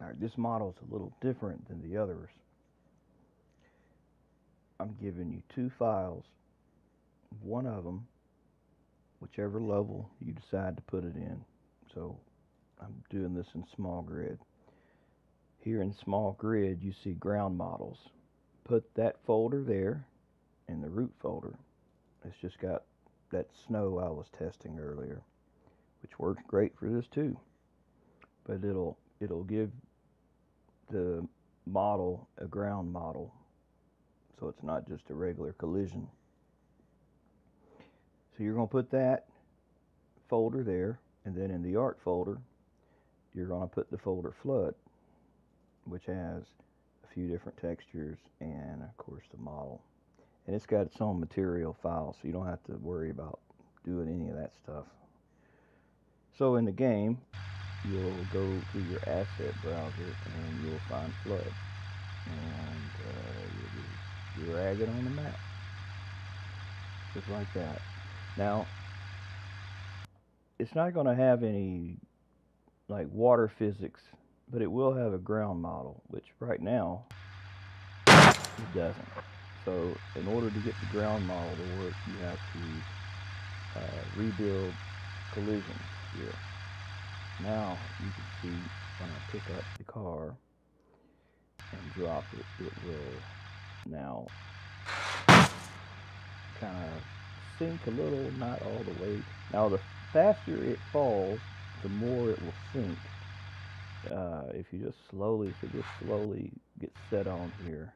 Alright, this model is a little different than the others. I'm giving you two files, one of them, whichever level you decide to put it in. So I'm doing this in small grid. Here in small grid, you see ground models. Put that folder there in the root folder. It's just got that snow I was testing earlier, which works great for this too. But it'll give the model a ground model, so it's not just a regular collision. So you're going to put that folder there, and then in the ARC folder you're going to put the folder flood, which has a few different textures and of course the model, and it's got its own material file, so you don't have to worry about doing any of that stuff. So in the game, you'll go to your asset browser and you'll find flood, and you drag it on the map just like that. Now it's not going to have any like water physics, but it will have a ground model, which right now it doesn't. So in order to get the ground model to work, you have to rebuild collisions here. Now you can see when I pick up the car and drop it, it will now kind of sink a little, not all the way. Now the faster it falls, the more it will sink. If it just slowly gets set on here,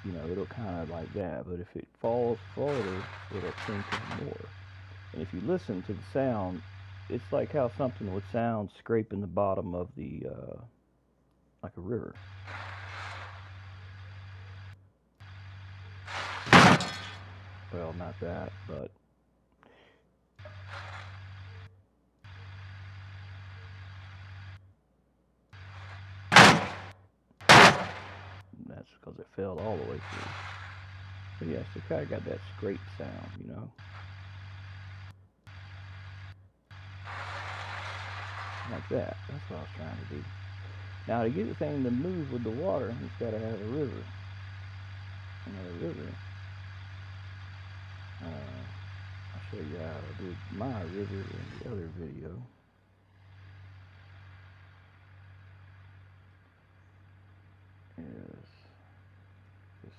you know, it'll kind of like that. But if it falls further, it'll sink even more. And if you listen to the sound, it's like how something would sound scraping the bottom of the like a river. Well, not that, but that's because it fell all the way through. But yeah, so kind of got that scrape sound, you know. Like that. That's what I was trying to do. Now to get the thing to move with the water, it's got to have a river. Another river. I'll show you how I did my river in the other video. Is this.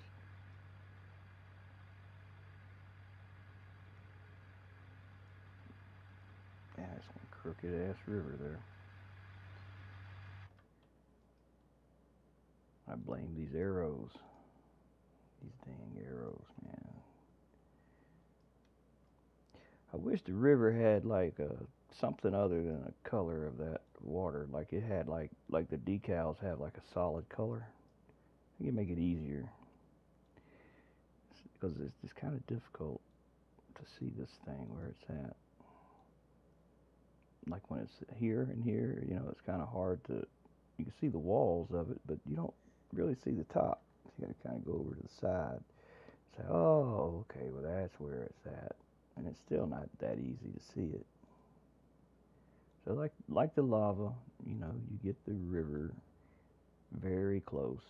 Yeah, it's one crooked ass river there. I blame these arrows. These dang arrows, man. I wish the river had like something other than a color of that water. Like it had like the decals have like a solid color. I think it'd make it easier, because it's kind of difficult to see this thing where it's at. Like when it's here and here, you know, it's kind of hard to. You can see the walls of it, but you don't really see the top. So you got to kind of go over to the side. Say, oh, okay, well that's where it's at, and it's still not that easy to see it. So like the lava, you know, you get the river very close,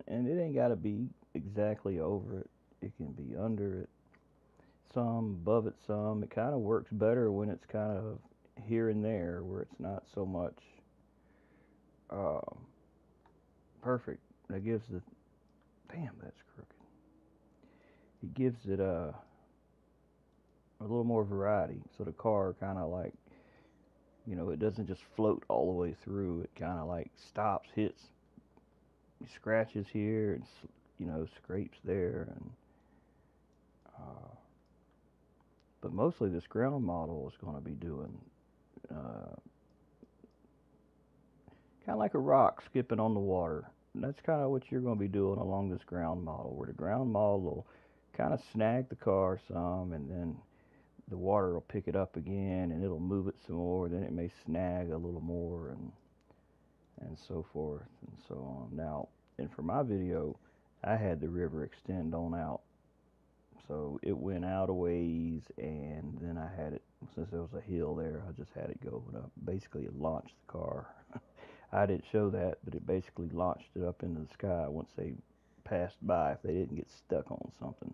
and it ain't got to be exactly over it. It can be under it, some above it, some. It kind of works better when it's kind of here and there, where it's not so much perfect. That gives the damn, that's crooked. It gives it a little more variety. So the car kind of like, you know, it doesn't just float all the way through. It kind of like stops, hits, scratches here, and you know, scrapes there, and but mostly this ground model is going to be doing kind of like a rock skipping on the water. And that's kind of what you're going to be doing along this ground model, where the ground model will kind of snag the car some, and then the water will pick it up again, and it'll move it some more. Then it may snag a little more, and so forth and so on. Now, and for my video, I had the river extend on out, so it went out a ways, and then I had it, since there was a hill there, I just had it go up. Basically, it launched the car. I didn't show that, but it basically launched it up into the sky once they passed by, if they didn't get stuck on something.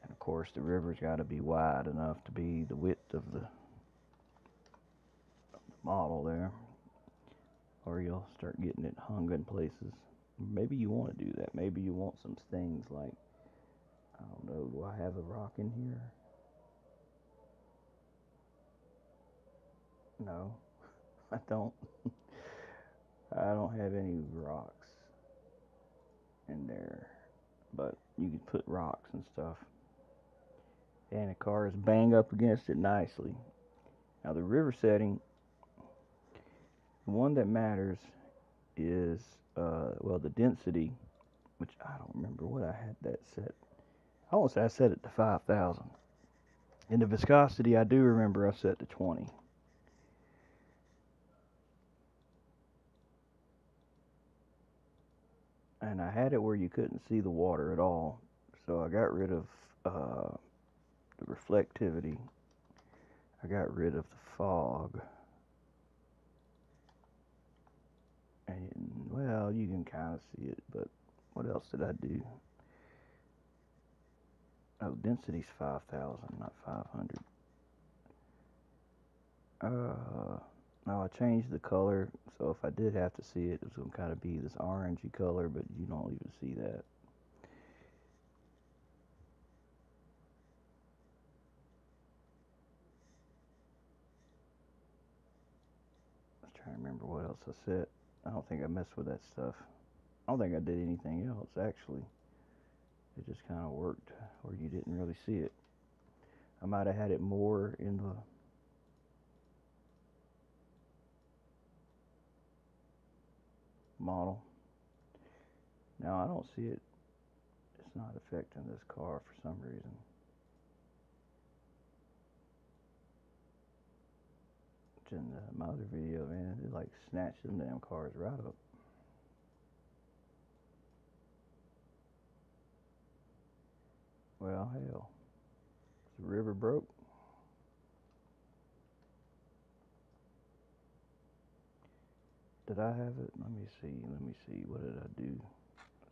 And of course, the river's got to be wide enough to be the width of the model there, or you'll start getting it hung in places. Maybe you want to do that. Maybe you want some things like, I don't know, do I have a rock in here? No, I don't. I don't have any rocks in there, but you can put rocks and stuff. And the cars bang up against it nicely. Now the river setting, the one that matters is, well, the density, which I don't remember what I had that set. I want to say I set it to 5,000. And the viscosity, I do remember I set to 20. And I had it where you couldn't see the water at all. So I got rid of the reflectivity. I got rid of the fog. And, well, you can kind of see it, but what else did I do? Oh, density's 5,000, not 500. No, I changed the color, so if I did have to see it, it was going to kind of be this orangey color, but you don't even see that. I was trying to remember what else I said. I don't think I messed with that stuff. I don't think I did anything else, actually. It just kind of worked where you didn't really see it. I might have had it more in the model. Now I don't see it. It's not affecting this car for some reason. It's in my other video, man, it like snatched them damn cars right up. Well, hell, the river broke. Did I have it? Let me see. Let me see. What did I do?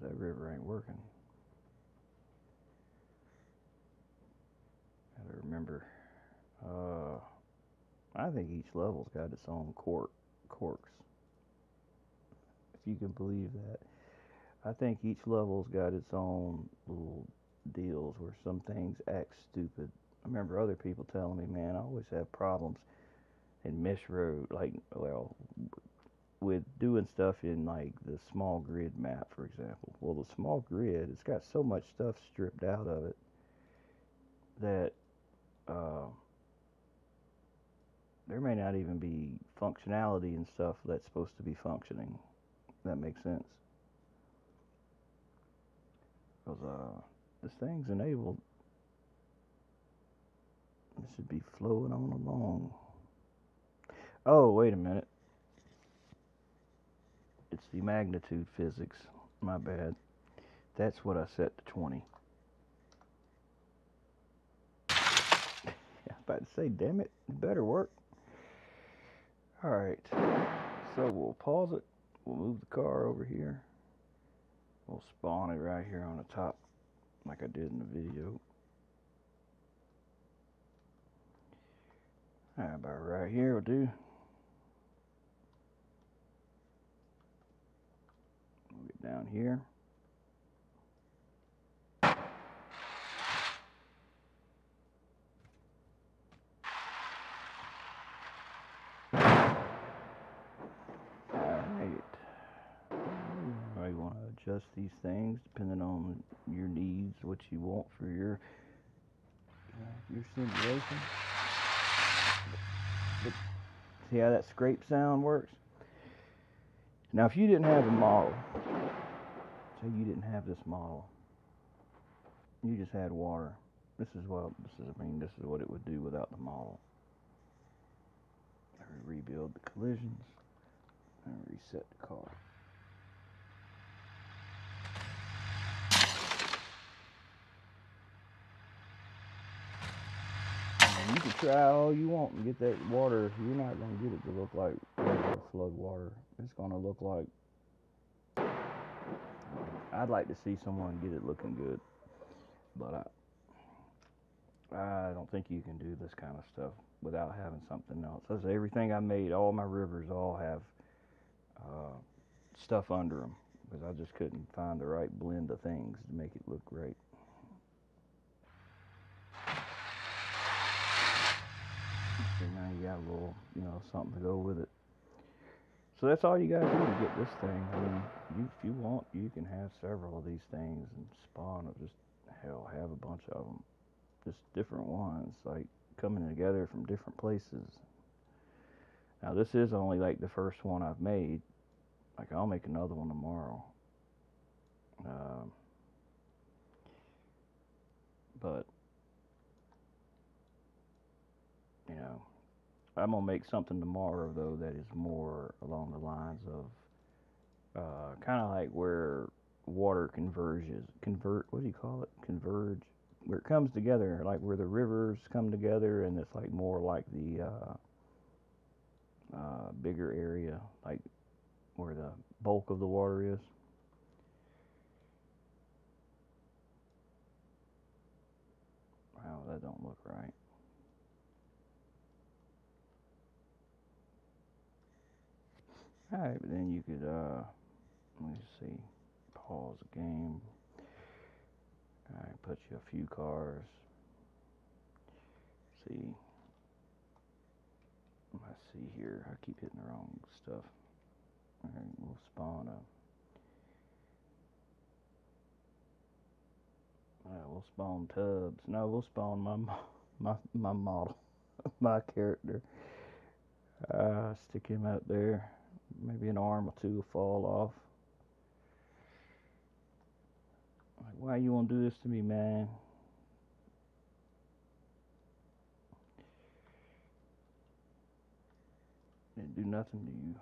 That river ain't working. Gotta remember. I think each level's got its own quirks, if you can believe that. I think each level's got its own little deals where some things act stupid. I remember other people telling me, man, I always have problems in Miss Road, like, well, with doing stuff in like the small grid map, for example. Well, the small grid, it's got so much stuff stripped out of it that there may not even be functionality and stuff that's supposed to be functioning. That makes sense. Because this thing's enabled. It should be flowing on along. Oh, wait a minute. It's the magnitude physics. My bad. That's what I set to 20. I was about to say, damn it, it better work. Alright, so we'll pause it. We'll move the car over here. We'll spawn it right here on the top, like I did in the video. About right here will do. We'll get down here. You want to adjust these things depending on your needs, what you want for your simulation. But see how that scrape sound works? Now, if you didn't have a model, say you didn't have this model, you just had water. This is what it would do without the model. Rebuild the collisions and reset the car. And you can try all you want and get that water. You're not going to get it to look like regular flood water. It's gonna look like, I'd like to see someone get it looking good, but I don't think you can do this kind of stuff without having something else. That's everything I made. All my rivers all have uh, stuff under them because I just couldn't find the right blend of things to make it look great. So now you got a little, something to go with it. So that's all you gotta do to get this thing. I mean, if you want, you can have several of these things and spawn or just have a bunch of them, just different ones, like coming together from different places. Now this is only like the first one I've made. Like I'll make another one tomorrow. Um, but you know, I'm gonna make something tomorrow though that is more along the lines of kind of like where water what do you call it? Converge, where it comes together, like where the rivers come together, and it's like more like the bigger area, like where the bulk of the water is. Wow, that don't look right. All right, but then you could let me see, pause the game. All right, put you a few cars. See, let's see here. I keep hitting the wrong stuff. All right, we'll spawn a. We'll spawn tubs. No, we'll spawn my model, my character. Stick him out there. Maybe an arm or two will fall off. Like, why you want to do this to me, man? Didn't do nothing to you.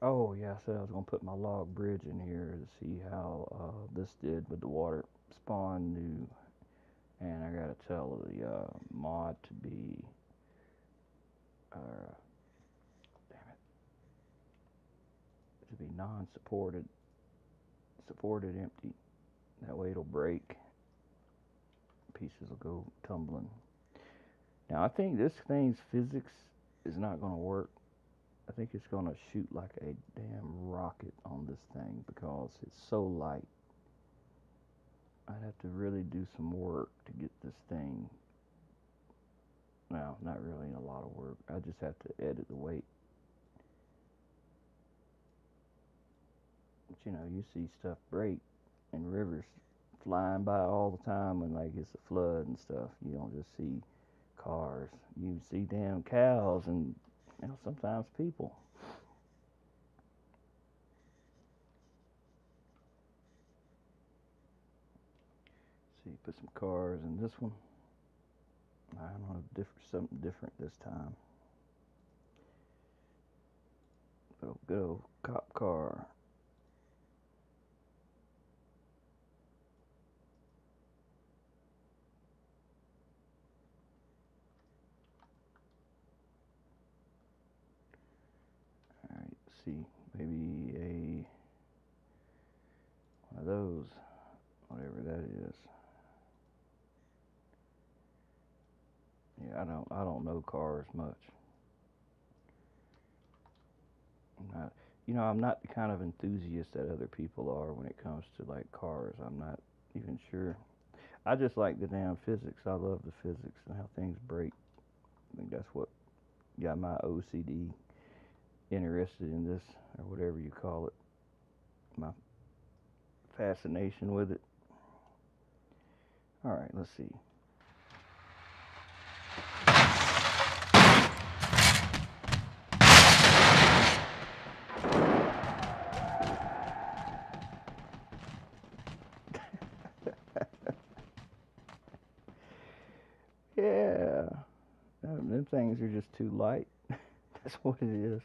Oh yeah, I said I was gonna put my log bridge in here to see how this did with the water. Spawn new, and I gotta tell the mod to be, damn it, to be non-supported, supported empty. That way it'll break. Pieces will go tumbling. Now I think this thing's physics is not gonna work. I think it's gonna shoot like a damn rocket on this thing because it's so light. I'd have to really do some work to get this thing. Well, not really a lot of work. I just have to edit the weight. But you see stuff break and rivers flying by all the time when like it's a flood and stuff. You don't just see cars. You see damn cows and sometimes people. See, put some cars in this one. I don't know, something different this time. Good old cop car. All right, see, maybe one of those, whatever that is. Yeah, I don't know cars much. I'm not the kind of enthusiast that other people are when it comes to like cars. I'm not even sure. I just like the damn physics. I love the physics and how things break. I think that's what got my OCD interested in this, or whatever you call it. My fascination with it. All right, let's see. Yeah, them things are just too light. That's what it is.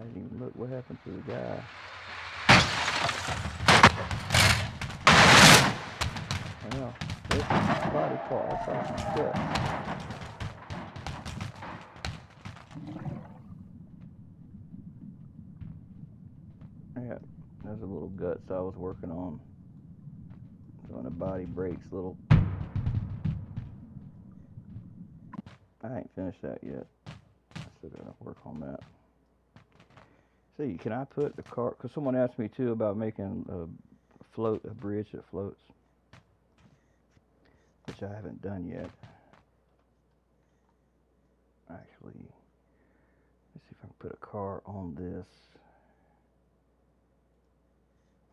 I didn't even look what happened to the guy. Well, this body part, I saw some steps. Yeah, there's a little guts I was working on. So when the body breaks, little. I ain't finished that yet. I still gotta work on that. See, can I put the car? Because someone asked me too about making a bridge that floats, which I haven't done yet. Actually, let's see if I can put a car on this.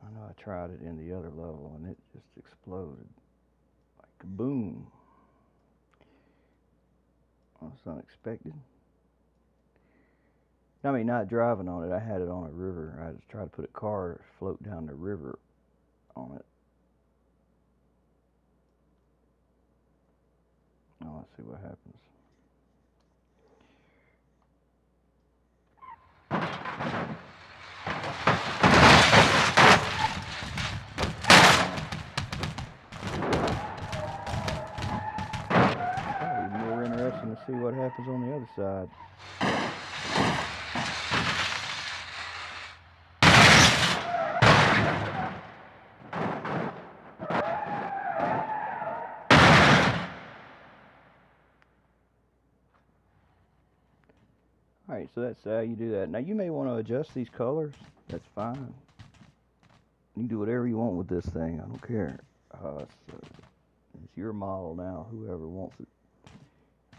I know I tried it in the other level and it just exploded. Like boom. That was unexpected. I mean, not driving on it. I had it on a river. I just tried to put a car float down the river on it. Now let's see what happens. Probably more interesting to see what happens on the other side. Alright, so that's how you do that. Now you may want to adjust these colors. That's fine. You can do whatever you want with this thing. I don't care. It's your model now. Whoever wants it.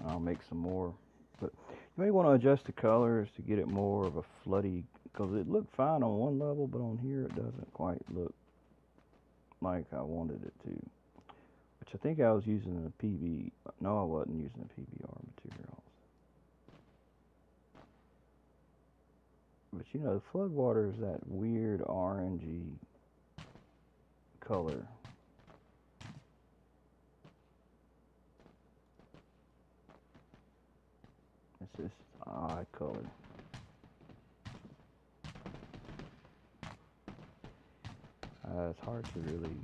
I'll make some more. But you may want to adjust the colors to get it more of a floody. Because it looked fine on one level, but on here it doesn't quite look like I wanted it to. Which I think I was using the PB. No, I wasn't using the PBR materials. But you know, flood water is that weird orangey color. It's just an odd color. It's hard to really.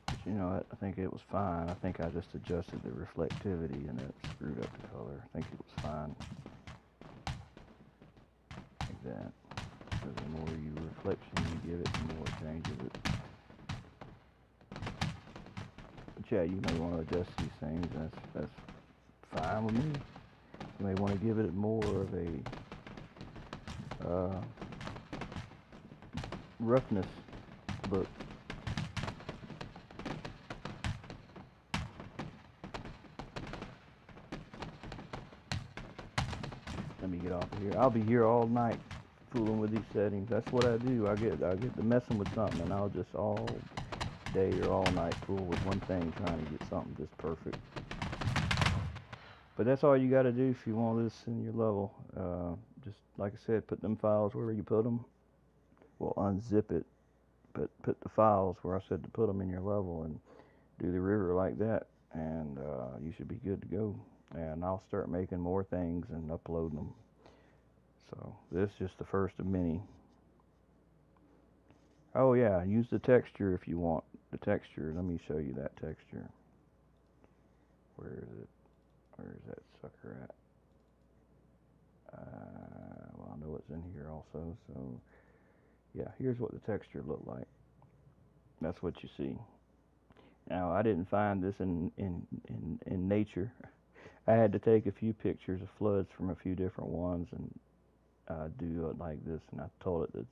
But you know, I think it was fine. I think I just adjusted the reflectivity and it screwed up the color. I think it was fine. Like that. So the more reflection you give it, the more it changes it. But yeah, you may want to adjust these things. That's fine with me. You may want to give it more of a roughness look. Let me get off of here. I'll be here all night fooling with these settings. That's what I do. I get to messing with something, and I'll just all day or all night fool with one thing, trying to get something just perfect. But that's all you got to do if you want this in your level. Just like I said, put them files wherever you put them. Well, unzip it, but put the files where I said to put them in your level, and do the river like that, and you should be good to go. And I'll start making more things and uploading them. So this is just the first of many. Oh yeah, use the texture if you want. The texture, let me show you that texture. Where is it? Where is that sucker at? Well, I know it's in here also, so yeah, here's what the texture looked like. That's what you see. Now, I didn't find this in nature. I had to take a few pictures of floods from a few different ones and do it like this, and I told it to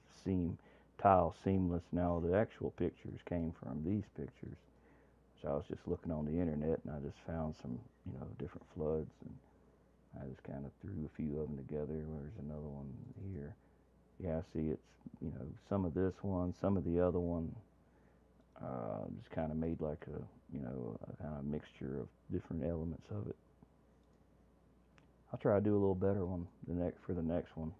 tile seamless. Now, the actual pictures came from these pictures. So I was just looking on the internet, and I just found some, different floods, and I just kind of threw a few of them together. There's another one here. Yeah, see, it's, some of this one, some of the other one. Just kind of made like a kind of mixture of different elements of it. I'll try to do a little better one for the next one.